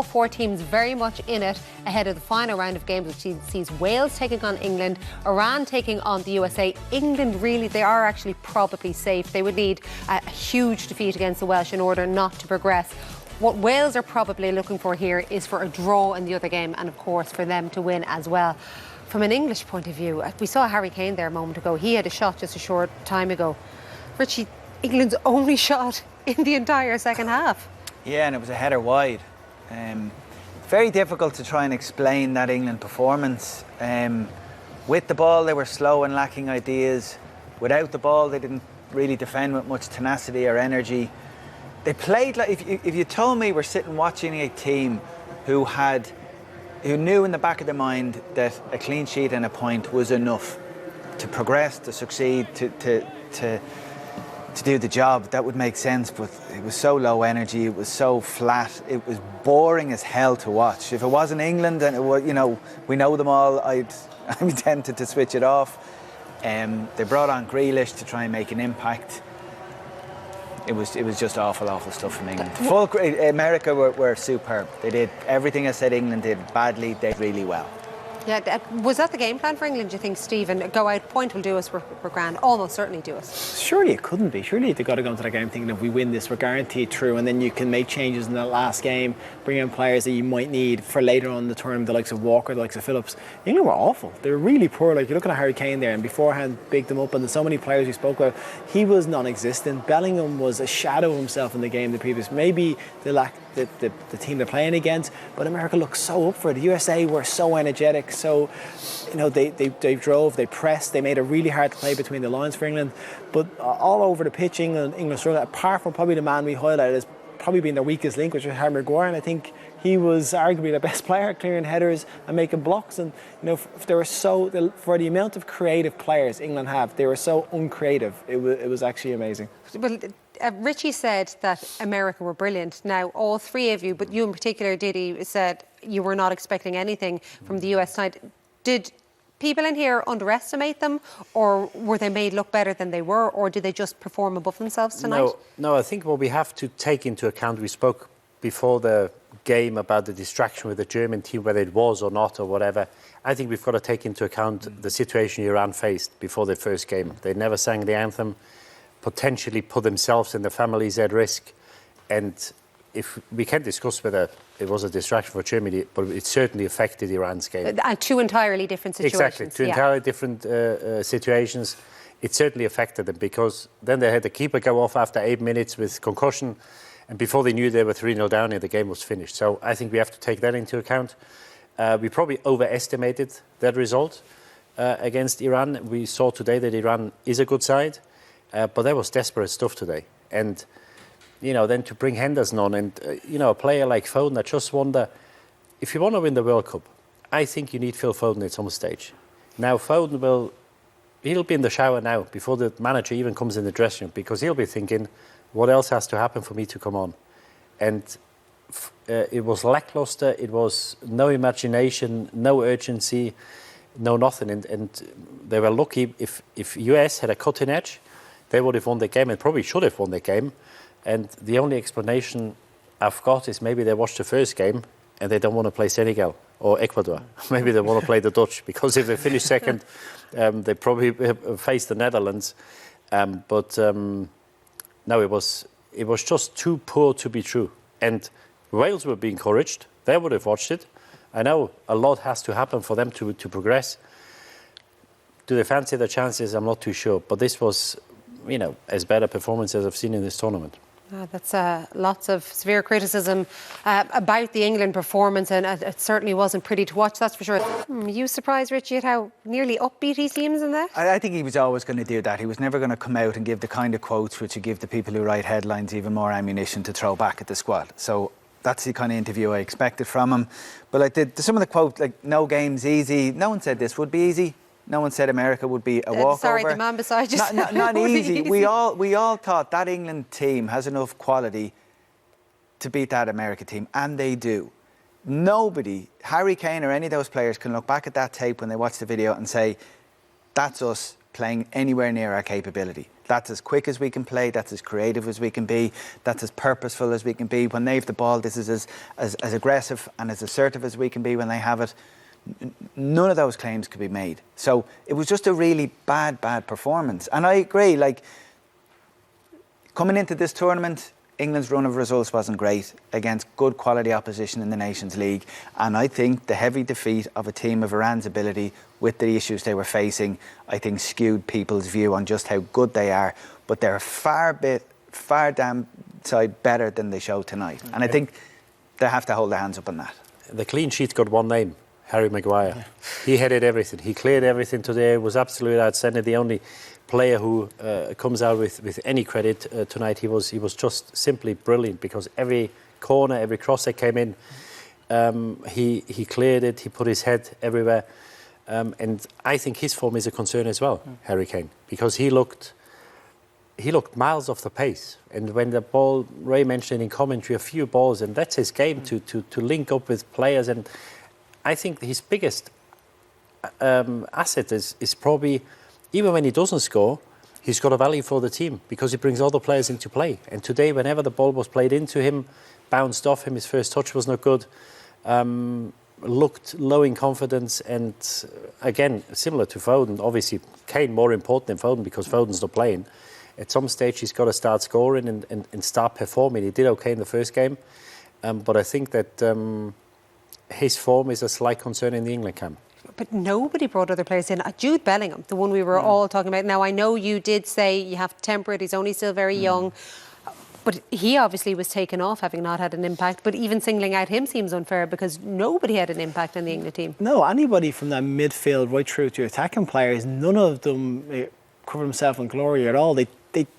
4 teams very much in it ahead of the final round of games, which sees Wales taking on England, Iran taking on the USA. England, really, they are actually probably safe. They would need a huge defeat against the Welsh in order not to progress. What Wales are probably looking for here is for a draw in the other game, and of course for them to win as well. From an English point of view, we saw Harry Kane there a moment ago. He had a shot just a short time ago. Richie, England's only shot in the entire second half. Yeah, and it was a header wide. Very difficult to try and explain that England performance. With the ball, they were slow and lacking ideas. Without the ball, they didn't really defend with much tenacity or energy. They played like, if you told me we're sitting watching a team who knew in the back of their mind that a clean sheet and a point was enough to progress, to succeed, to do the job, that would make sense. But it was so low energy, it was so flat, it was boring as hell to watch. If it wasn't England and it was, we know them all, I'd be tempted to switch it off. They brought on Grealish to try and make an impact. It was just awful stuff from England. America were superb. They did everything I said England did badly, they did really well. Yeah, was that the game plan for England, do you think, Stephen? Go out, point will do us, we're grand. Almost certainly do us. Surely it couldn't be. Surely they've got to go into that game thinking if we win this, we're guaranteed through, and then you can make changes in that last game, bring in players that you might need for later on in the tournament, the likes of Walker, the likes of Phillips. England were awful. They were really poor. Like, you're looking at Harry Kane there, and beforehand bigged them up, and there's so many players we spoke about. He was non-existent. Bellingham was a shadow of himself in the game the previous. Maybe they lacked the team they're playing against, but America looked so up for it. The USA were so energetic, so they drove, they pressed, they made it really hard to play between the lines for England. But all over the pitch, England struggled, apart from probably the man we highlighted as probably being their weakest link, which was Harry Maguire, and I think he was arguably the best player, clearing headers and making blocks. And for the amount of creative players England have, they were so uncreative. It was actually amazing. Well, Richie said that America were brilliant. Now, all three of you, but you in particular, Didi, said you were not expecting anything from the US side. Did people in here underestimate them, or were they made look better than they were, or did they just perform above themselves tonight? No, I think what we have to take into account, we spoke before the game about the distraction with the German team, whether it was or not or whatever. I think we've got to take into account the situation Iran faced before their first game. They never sang the anthem, potentially put themselves and their families at risk. And if we can discuss whether it was a distraction for Germany, but it certainly affected Iran's game. And two entirely different situations. Exactly, two entirely different situations. It certainly affected them, because then they had the keeper go off after 8 minutes with concussion, and before they knew they were 3-0 down and the game was finished. So I think we have to take that into account. We probably overestimated that result against Iran. We saw today that Iran is a good side, but that was desperate stuff today. And then to bring Henderson on and, a player like Foden, I just wonder, if you want to win the World Cup, I think you need Phil Foden at some stage. Now, Foden he'll be in the shower now, before the manager even comes in the dressing room, because he'll be thinking, what else has to happen for me to come on? And it was lackluster, it was no imagination, no urgency, no nothing. And they were lucky. If US had a cutting edge, they would have won the game, and probably should have won the game. And the only explanation I've got is maybe they watched the first game and they don't want to play Senegal or Ecuador. Maybe they want to play the Dutch, because if they finish second, they probably face the Netherlands. No, it was just too poor to be true. And Wales would be encouraged. They would have watched it. I know a lot has to happen for them to progress. Do they fancy their chances? I'm not too sure. But this was, as bad a performance as I've seen in this tournament. That's lots of severe criticism about the England performance, and it certainly wasn't pretty to watch, that's for sure. You surprised, Richie, at how nearly upbeat he seems in that? I think he was always going to do that. He was never going to come out and give the kind of quotes which would give the people who write headlines even more ammunition to throw back at the squad. So that's the kind of interview I expected from him. But some of the quotes, like, no game's easy. No one said this would be easy. No one said America would be a walkover. Sorry, the man beside you. Not easy. We all thought that England team has enough quality to beat that America team, and they do. Nobody, Harry Kane or any of those players, can look back at that tape when they watch the video and say, that's us playing anywhere near our capability. That's as quick as we can play, that's as creative as we can be, that's as purposeful as we can be. When they have the ball, this is as aggressive and as assertive as we can be when they have it. None of those claims could be made. So it was just a really bad performance. And I agree, like, coming into this tournament, England's run of results wasn't great against good quality opposition in the Nations League, and I think the heavy defeat of a team of Iran's ability with the issues they were facing, I think skewed people's view on just how good they are, but they're far damn side better than they showed tonight. And I think they have to hold their hands up on that. The clean sheet's got one name, Harry Maguire. He headed everything, he cleared everything today, was absolutely outstanding. The only player who comes out with any credit tonight. He was just simply brilliant, because every corner, every cross that came in, he cleared it. He put his head everywhere, and I think his form is a concern as well, Harry Kane, because he looked miles off the pace. And when the ball, Ray mentioned in commentary, a few balls, and that's his game, to link up with players. And I think his biggest asset is probably, even when he doesn't score, he's got a value for the team, because he brings other players into play. And today, whenever the ball was played into him, bounced off him, his first touch was not good, looked low in confidence, and again, similar to Foden, obviously Kane more important than Foden, because Foden's not playing. At some stage, he's got to start scoring and start performing. He did okay in the first game, but I think that his form is a slight concern in the England camp. But nobody brought other players in. Jude Bellingham, the one we were all talking about. Now, I know you did say you have to temper it. He's only still very young. But he obviously was taken off, having not had an impact. But even singling out him seems unfair, because nobody had an impact on the England team. No, anybody from that midfield right through to attacking players, none of them covered himself in glory at all. They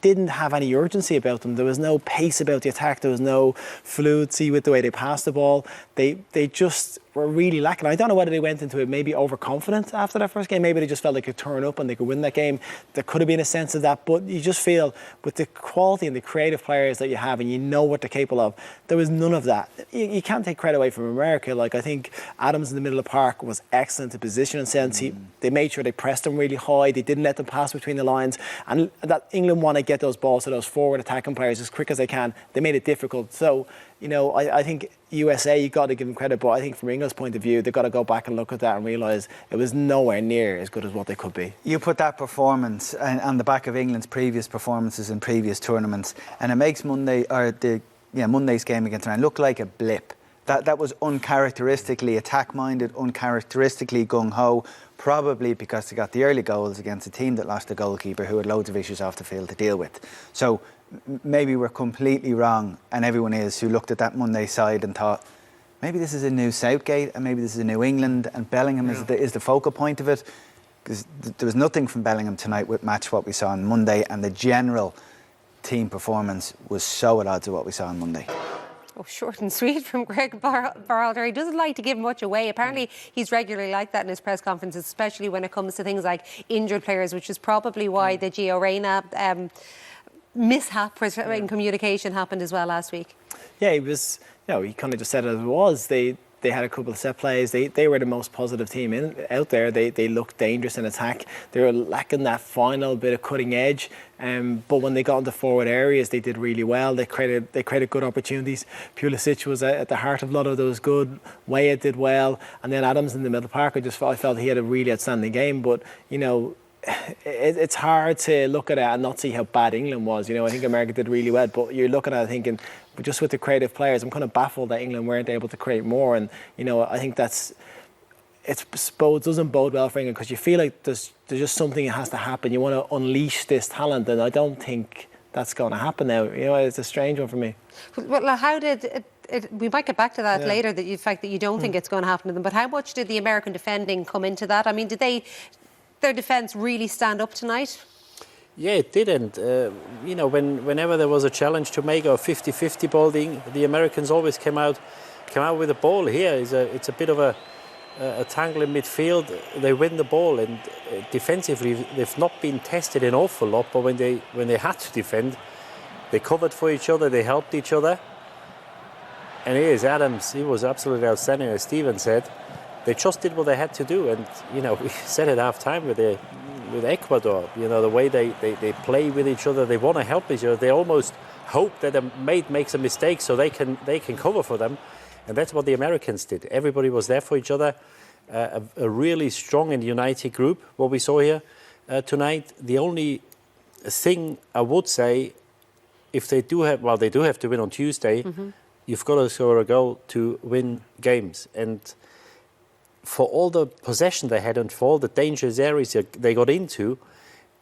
didn't have any urgency about them. There was no pace about the attack. There was no fluidity with the way they passed the ball. They just were really lacking. I don't know whether they went into it maybe overconfident after that first game. Maybe they just felt they could turn up and they could win that game. There could have been a sense of that, but you just feel with the quality and the creative players that you have, and you know what they're capable of, there was none of that. You can't take credit away from America. Like, I think Adams in the middle of the park was excellent in position and sense. They made sure they pressed them really high. They didn't let them pass between the lines, and that England want to get those balls to those forward attacking players as quick as they can. They made it difficult. So, you know, I think USA, you got to give them credit, but I think from England's point of view, they've got to go back and look at that and realise it was nowhere near as good as what they could be. You put that performance on the back of England's previous performances in previous tournaments, and it makes Monday's game against Iran look like a blip. That was uncharacteristically attack-minded, uncharacteristically gung-ho, probably because they got the early goals against a team that lost a goalkeeper who had loads of issues off the field to deal with. So maybe we're completely wrong, and everyone is, who looked at that Monday side and thought, maybe this is a new Southgate and maybe this is a new England, and Bellingham is the focal point of it. Because there was nothing from Bellingham tonight which matched what we saw on Monday, and the general team performance was so at odds with what we saw on Monday. Oh, short and sweet from Greg Berhalter. He doesn't like to give much away. Apparently, he's regularly like that in his press conferences, especially when it comes to things like injured players, which is probably why the Gio Reyna mishap in communication happened as well last week. Yeah, he was. He kind of just said it as it was. They had a couple of set plays. They were the most positive team out there. They looked dangerous in attack. They were lacking that final bit of cutting edge. But when they got into forward areas, they did really well. They created good opportunities. Pulisic was at the heart of a lot of those good. Weah did well, and then Adams in the middle park. I felt he had a really outstanding game. But it's hard to look at it and not see how bad England was. I think America did really well, but you're looking at it thinking, but just with the creative players, I'm kind of baffled that England weren't able to create more. And I think it doesn't bode well for England, because you feel like there's just something that has to happen. You want to unleash this talent, and I don't think that's going to happen now. It's a strange one for me. Well, how did we might get back to that later, the fact that you don't think it's going to happen to them, but how much did the American defending come into that? I mean, did their defence really stand up tonight? Yeah, it didn't. Whenever there was a challenge to make a 50-50 ball, the Americans always came out with the ball. Here it's a bit of a tangle in midfield. They win the ball, and defensively they've not been tested an awful lot. But when they had to defend, they covered for each other. They helped each other. And here's Adams. He was absolutely outstanding, as Stephen said. they just did what they had to do. And, we said at half-time with Ecuador, the way they play with each other, they want to help each other. They almost hope that a mate makes a mistake so they can cover for them. And that's what the Americans did. Everybody was there for each other. A really strong and united group, what we saw here tonight. The only thing I would say, if they do have to win on Tuesday, you've got to score a goal to win games. And for all the possession they had and for all the dangerous areas they got into,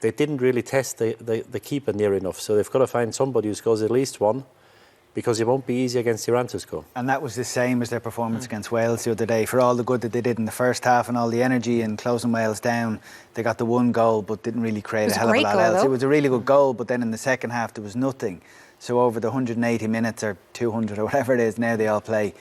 they didn't really test the keeper near enough. So they've got to find somebody who scores at least one, because it won't be easy against Iran to score. And that was the same as their performance against Wales the other day. For all the good that they did in the first half and all the energy and closing Wales down, they got the one goal but didn't really create a hell of a lot else. It was a really good goal, but then in the second half there was nothing. So over the 180 minutes or 200 or whatever it is now they all play,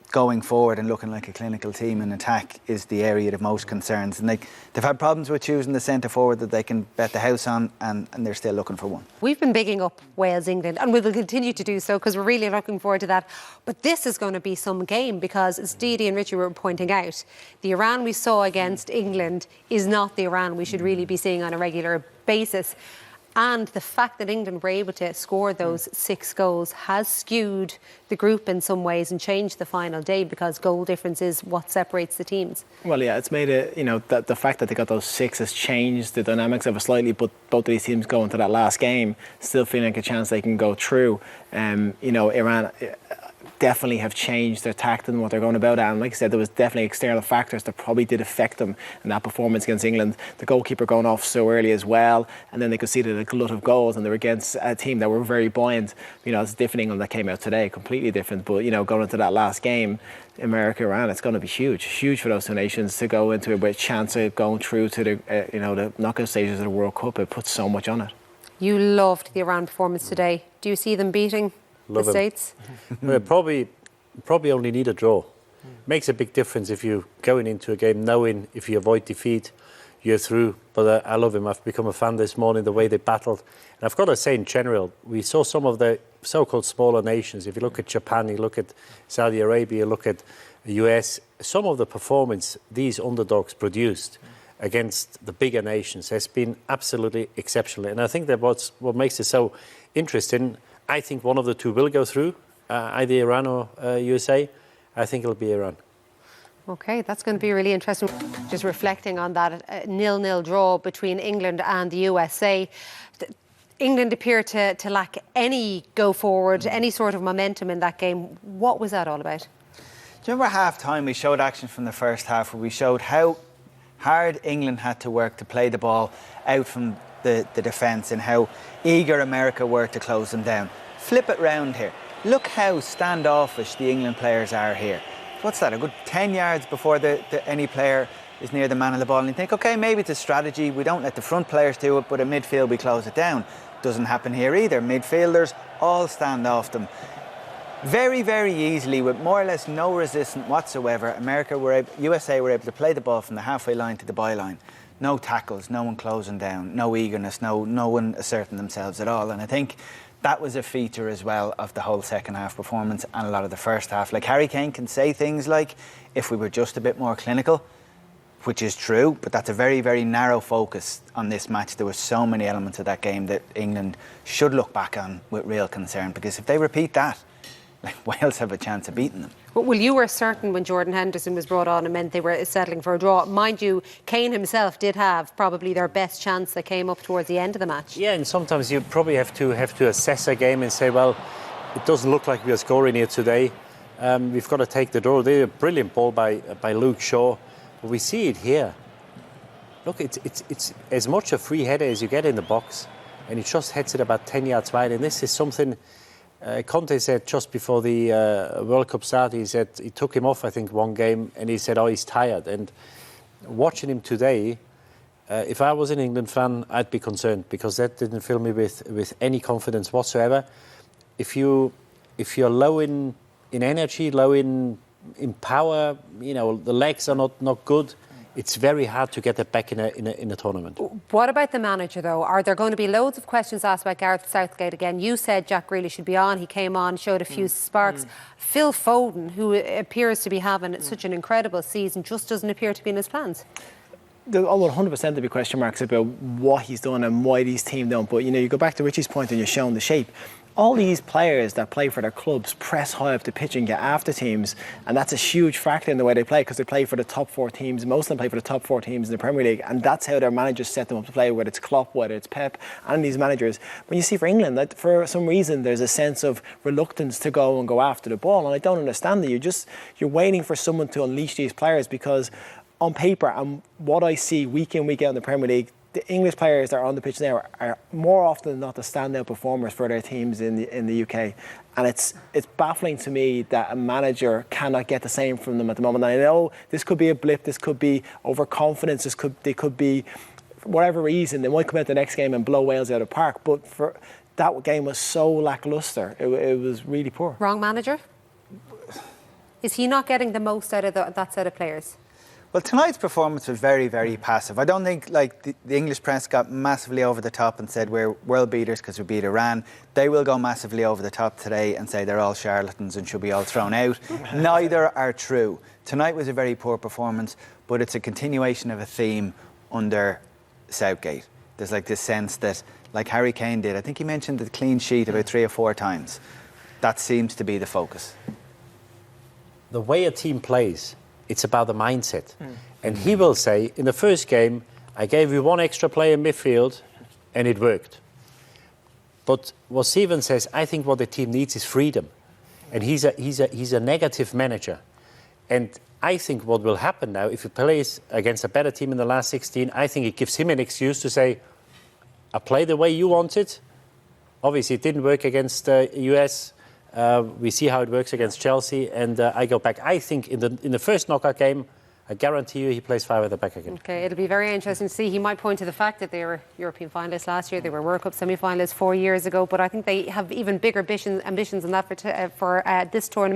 going forward and looking like a clinical team in attack is the area of most concerns. And they've had problems with choosing the centre forward that they can bet the house on, and they're still looking for one. We've been bigging up Wales, England, and we will continue to do so because we're really looking forward to that. But this is going to be some game because, as Didi and Richie were pointing out, the Iran we saw against England is not the Iran we should really be seeing on a regular basis. And the fact that England were able to score those 6 goals has skewed the group in some ways and changed the final day, because goal difference is what separates the teams. Well, yeah, it's made it, the fact that they got those 6 has changed the dynamics of it slightly, but both of these teams going to that last game still feeling like a chance they can go through. Iran definitely have changed their tact and what they're going about. And like I said, there was definitely external factors that probably did affect them in that performance against England. The goalkeeper going off so early as well, and then they conceded a glut of goals, and they were against a team that were very buoyant. It's a different England that came out today, completely different. But going into that last game, America, Iran, it's going to be huge for those two nations to go into it with a chance of going through to the knockout stages of the World Cup. It puts so much on it. You loved the Iran performance today. Do you see them beating the States? Well, probably only need a draw. Makes a big difference if you're going into a game knowing if you avoid defeat, you're through. But I love him. I've become a fan this morning, the way they battled. And I've got to say, in general, we saw some of the so-called smaller nations. If you look at Japan, you look at Saudi Arabia, you look at the US, some of the performance these underdogs produced against the bigger nations has been absolutely exceptional. And I think that what makes it so interesting, I think one of the two will go through, either Iran or USA. I think it'll be Iran. OK, that's going to be really interesting. Just reflecting on that, a 0-0 draw between England and the USA. England appeared to lack any go forward, any sort of momentum in that game. What was that all about? Do you remember half-time we showed action from the first half where we showed how hard England had to work to play the ball out from the defence and how eager America were to close them down? Flip it round here. Look how standoffish the England players are here. What's that, a good 10 yards before any player is near the man of the ball, and you think, OK, maybe it's a strategy, we don't let the front players do it, but in midfield we close it down. Doesn't happen here either. Midfielders all stand off them. Very, very easily, with more or less no resistance whatsoever, USA were able to play the ball from the halfway line to the byline. No tackles, no one closing down, no eagerness, no one asserting themselves at all. And I think that was a feature as well of the whole second half performance and a lot of the first half. Like, Harry Kane can say things like, if we were just a bit more clinical, which is true, but that's a very, very narrow focus on this match. There were so many elements of that game that England should look back on with real concern, because if they repeat that, Wales have a chance of beating them. Well, you were certain when Jordan Henderson was brought on, it meant they were settling for a draw. Mind you, Kane himself did have probably their best chance that came up towards the end of the match. Yeah, and sometimes you probably have to assess a game and say, well, it doesn't look like we are scoring here today. We've got to take the draw. They a brilliant ball by Luke Shaw, but we see it here. Look, it's as much a free header as you get in the box, and he just heads it about 10 yards wide. And this is something Conte said just before the World Cup started. He said he took him off, I think, one game, and he said, oh, he's tired. And watching him today, if I was an England fan, I'd be concerned, because that didn't fill me with any confidence whatsoever. If you're low in energy, low in power, the legs are not good, it's very hard to get that back in a tournament. What about the manager, though? Are there going to be loads of questions asked about Gareth Southgate again? You said Jack Grealish should be on. He came on, showed a few sparks. Phil Foden, who appears to be having such an incredible season, just doesn't appear to be in his plans. There'll 100% be question marks about what he's done and why these teams don't. But, you go back to Richie's point and you're showing the shape. All these players that play for their clubs press high up the pitch and get after teams, and that's a huge factor in the way they play, because they play for the top 4 teams. Most of them play for the top 4 teams in the Premier League, and that's how their managers set them up to play, whether it's Klopp, whether it's Pep, and these managers. When you see for England, that for some reason there's a sense of reluctance to go after the ball, and I don't understand that. You're waiting for someone to unleash these players, because on paper, and what I see week in, week out in the Premier League, the English players that are on the pitch now are more often than not the standout performers for their teams in the UK, and it's baffling to me that a manager cannot get the same from them at the moment. And I know this could be a blip, this could be overconfidence, they could be, for whatever reason, they might come out the next game and blow Wales out of the park. But for that game was so lacklustre, it was really poor. Wrong manager? Is he not getting the most out of that set of players? Well, tonight's performance was very, very passive. I don't think the English press got massively over the top and said we're world beaters because we beat Iran. They will go massively over the top today and say they're all charlatans and should be all thrown out. Neither are true. Tonight was a very poor performance, but it's a continuation of a theme under Southgate. There's this sense that, like Harry Kane did, I think he mentioned the clean sheet about 3 or 4 times. That seems to be the focus. The way a team plays, it's about the mindset. And he will say, in the first game, I gave you 1 extra player in midfield, and it worked. But what Steven says, I think what the team needs is freedom. And he's a negative manager. And I think what will happen now, if he plays against a better team in the last 16, I think it gives him an excuse to say, I play the way you want it. Obviously, it didn't work against the US. We see how it works against Chelsea, and I go back. I think in the first knockout game, I guarantee you he plays 5 at the back again. Okay, it'll be very interesting to see. He might point to the fact that they were European finalists last year, they were World Cup semi-finalists 4 years ago, but I think they have even bigger ambitions than that for this tournament.